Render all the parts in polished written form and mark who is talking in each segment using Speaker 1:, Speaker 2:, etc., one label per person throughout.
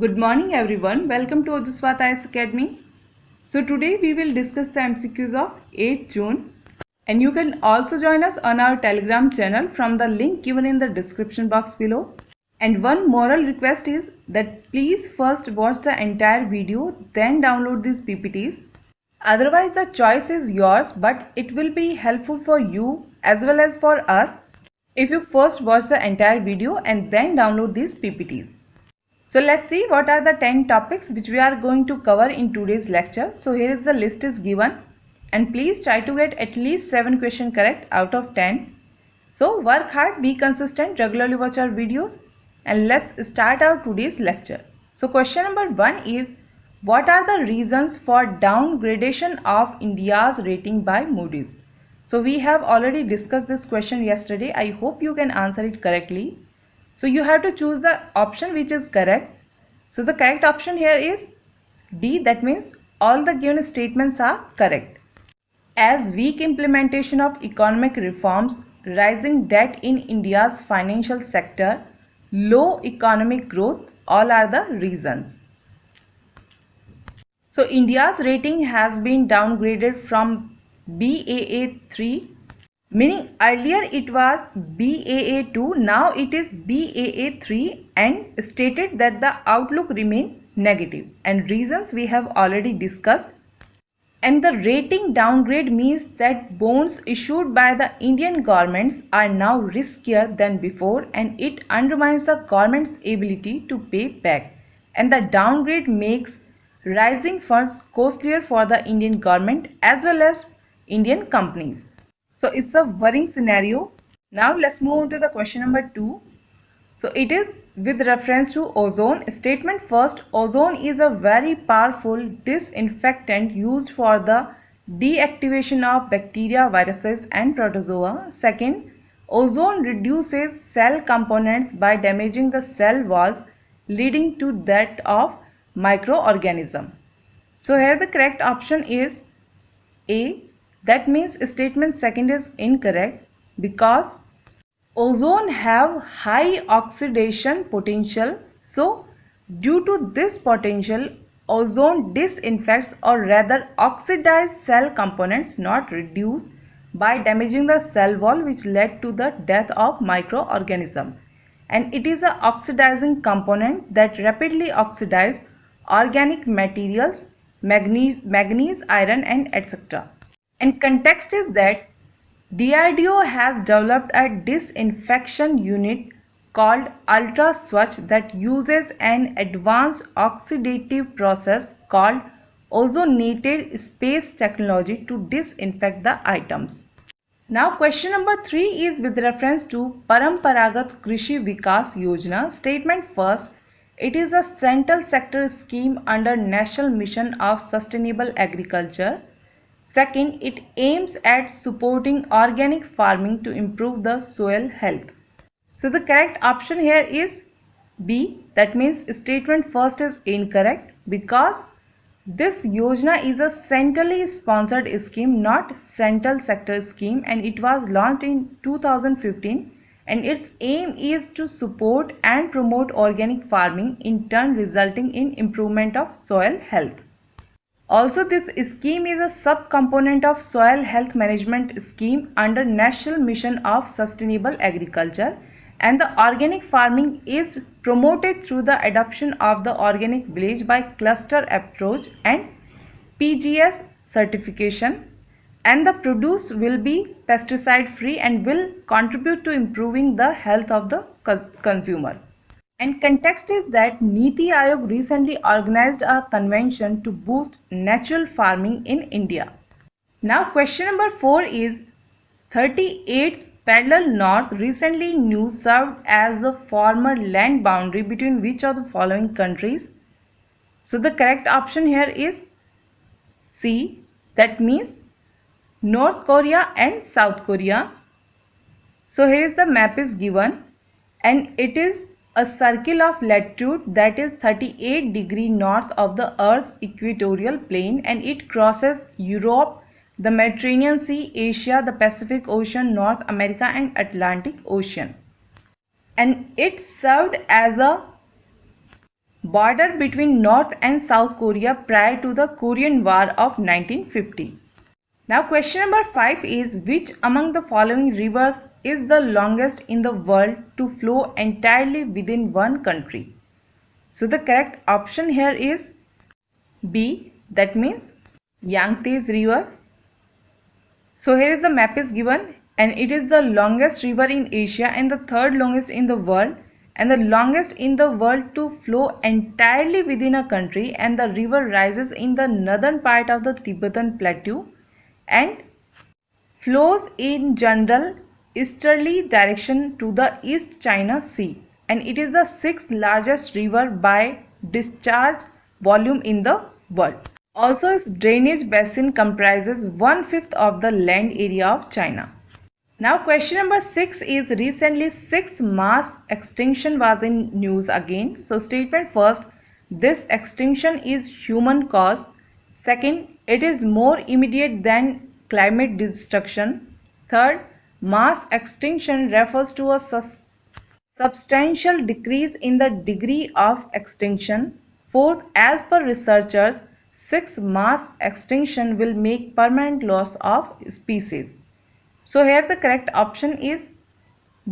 Speaker 1: Good morning everyone. Welcome to Ojaswat IAS Academy. So today we will discuss the MCQs of 8th June, and you can also join us on our Telegram channel from the link given in the description box below. And one moral request is that please first watch the entire video, then download these PPTs. Otherwise the choice is yours, but it will be helpful for you as well as for us if you first watch the entire video and then download these PPTs. So let's see what are the 10 topics which we are going to cover in today's lecture. So here is the list is given, and please try to get at least 7 questions correct out of 10. So work hard, be consistent, regularly watch our videos, and let's start our today's lecture. So question number 1 is, what are the reasons for downgradation of India's rating by Moody's? So we have already discussed this question yesterday. I hope you can answer it correctly. So you have to choose the option which is correct. So the correct option here is D, that means all the given statements are correct. As weak implementation of economic reforms, rising debt in India's financial sector, low economic growth, all are the reasons. So India's rating has been downgraded from Baa3, meaning earlier it was Baa2, now it is Baa3, and stated that the outlook remains negative, and reasons we have already discussed. And the rating downgrade means that bonds issued by the Indian governments are now riskier than before, and it undermines the government's ability to pay back, and the downgrade makes rising funds costlier for the Indian government as well as Indian companies. So it's a worrying scenario. Now let's move on to the question number 2. So it is with reference to ozone. Statement first, ozone is a very powerful disinfectant used for the deactivation of bacteria, viruses and protozoa. Second, ozone reduces cell components by damaging the cell walls, leading to that of microorganism. So here the correct option is A. That means statement second is incorrect, because ozone have high oxidation potential. So due to this potential, ozone disinfects or rather oxidize cell components, not reduce, by damaging the cell wall, which led to the death of microorganism. And it is an oxidizing component that rapidly oxidize organic materials, manganese, iron and etc. And context is that DRDO has developed a disinfection unit called Ultra Swachh that uses an advanced oxidative process called ozonated space technology to disinfect the items. Now question number 3 is with reference to Paramparagat Krishi Vikas Yojana. Statement first, it is a central sector scheme under National Mission of Sustainable Agriculture. Second, it aims at supporting organic farming to improve the soil health. So the correct option here is B. That means statement first is incorrect, because this Yojana is a centrally sponsored scheme, not central sector scheme, and it was launched in 2015, and its aim is to support and promote organic farming, in turn resulting in improvement of soil health. Also, this scheme is a sub-component of Soil Health Management Scheme under National Mission of Sustainable Agriculture, and the organic farming is promoted through the adoption of the organic village by cluster approach and PGS certification, and the produce will be pesticide free and will contribute to improving the health of the consumer. And context is that Niti Aayog recently organized a convention to boost natural farming in India. Now question number 4 is 38th parallel north recently news served as the former land boundary between which of the following countries? So the correct option here is C. That means North Korea and South Korea. So here is the map is given, and it is a circle of latitude that is 38 degrees north of the Earth's equatorial plane, and it crosses Europe, the Mediterranean Sea, Asia, the Pacific Ocean, North America and Atlantic Ocean. And it served as a border between North and South Korea prior to the Korean War of 1950. Now question number 5 is, which among the following rivers is the longest in the world to flow entirely within one country? So the correct option here is B, that means Yangtze River. So here is the map is given, and it is the longest river in Asia and the third longest in the world, and the longest in the world to flow entirely within a country, and the river rises in the northern part of the Tibetan Plateau and flows in general easterly direction to the East China Sea, and it is the sixth largest river by discharge volume in the world. Also, its drainage basin comprises 1/5 of the land area of China. Now question number 6 is, recently sixth mass extinction was in news again. So statement first, this extinction is human caused. Second, it is more immediate than climate destruction. Third, mass extinction refers to a substantial decrease in the degree of extinction. Fourth, as per researchers, sixth mass extinction will make permanent loss of species. So here the correct option is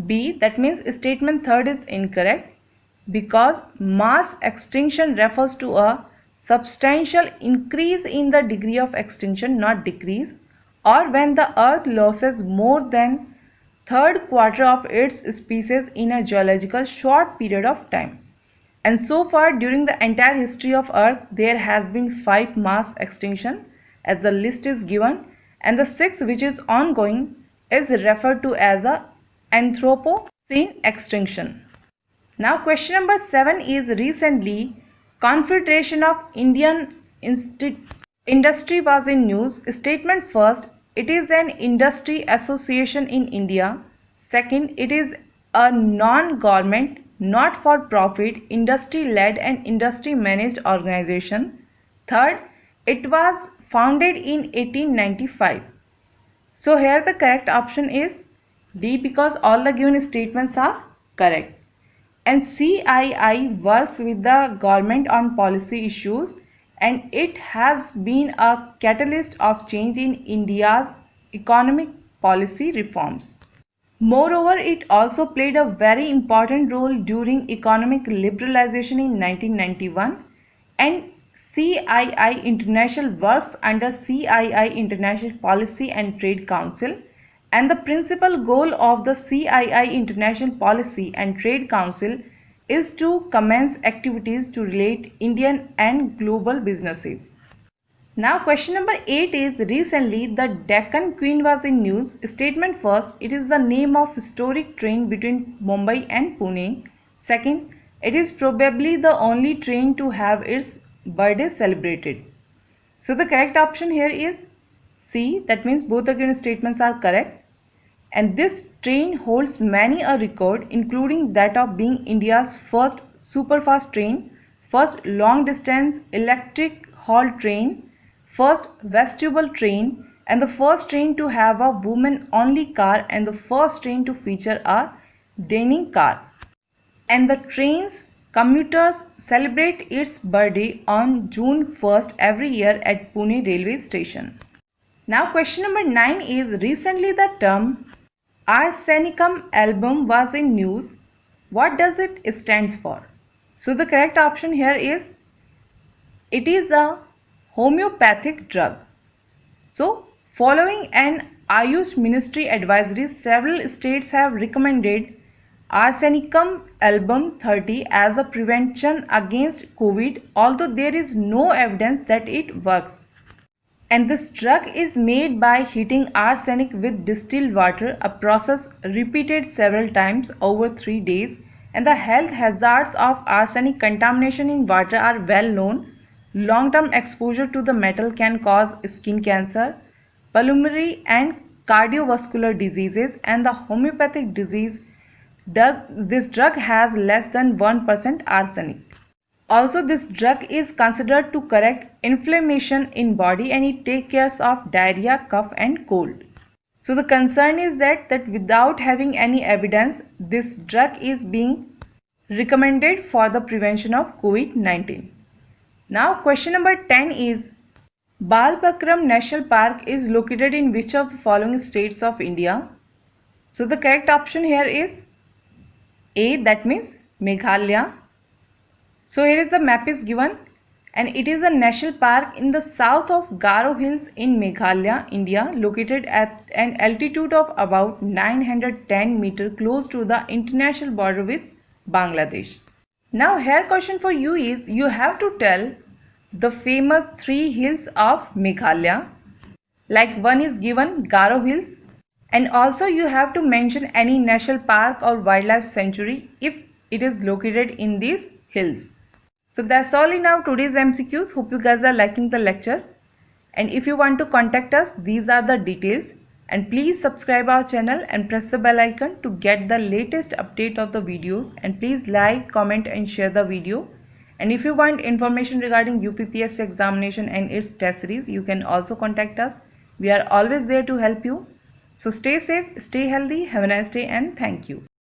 Speaker 1: B, that means statement third is incorrect, because mass extinction refers to a substantial increase in the degree of extinction, not decrease, or when the earth loses more than third quarter of its species in a geological short period of time. And so far during the entire history of earth there has been 5 mass extinction as the list is given, and the 6th, which is ongoing, is referred to as a Anthropocene extinction. Now question number 7 is, recently Confederation of Indian Industry was in news. Statement first, it is an industry association in India. Second, it is a non-government, not for profit, industry led and industry managed organization. Third, it was founded in 1895. So here the correct option is D, because all the given statements are correct. And CII works with the government on policy issues, and it has been a catalyst of change in India's economic policy reforms. Moreover, it also played a very important role during economic liberalization in 1991, and CII International works under CII International Policy and Trade Council, and the principal goal of the CII International Policy and Trade Council is to commence activities to relate Indian and global businesses. Now question number 8 is, recently the Deccan Queen was in news. Statement first, it is the name of historic train between Mumbai and Pune. Second, it is probably the only train to have its birthday celebrated. So the correct option here is C, that means both the given statements are correct. And this train holds many a record, including that of being India's first superfast train, first long distance electric halt train, first vestibule train, and the first train to have a woman only car, and the first train to feature a dining car. And the train's commuters celebrate its birthday on June 1st every year at Pune railway station. Now question number 9 is, recently the term Arsenicum album was in news. What does it stands for? So the correct option here is, it is a homeopathic drug. So following an Ayush Ministry advisory, several states have recommended Arsenicum album 30 as a prevention against COVID, although there is no evidence that it works. And this drug is made by heating arsenic with distilled water, a process repeated several times over 3 days, and the health hazards of arsenic contamination in water are well known. Long-term exposure to the metal can cause skin cancer, pulmonary and cardiovascular diseases, and the homeopathic disease. This drug has less than 1% arsenic. Also, this drug is considered to correct inflammation in body, and it takes care of diarrhea, cough and cold. So the concern is that without having any evidence, this drug is being recommended for the prevention of COVID-19. Now question number 10 is Balbakram National Park is located in which of the following states of India? So the correct option here is A, that means Meghalaya. So here is the map is given, and it is a national park in the south of Garo Hills in Meghalaya, India, located at an altitude of about 910 meters close to the international border with Bangladesh. Now here question for you is, you have to tell the famous three hills of Meghalaya. Like one is given Garo Hills, and also you have to mention any national park or wildlife sanctuary if it is located in these hills. So that's all in our today's MCQs. Hope you guys are liking the lecture, and if you want to contact us, these are the details, and please subscribe our channel and press the bell icon to get the latest update of the videos, and please like, comment and share the video. And if you want information regarding UPPSC examination and its test series, you can also contact us. We are always there to help you. So stay safe, stay healthy, have a nice day, and thank you.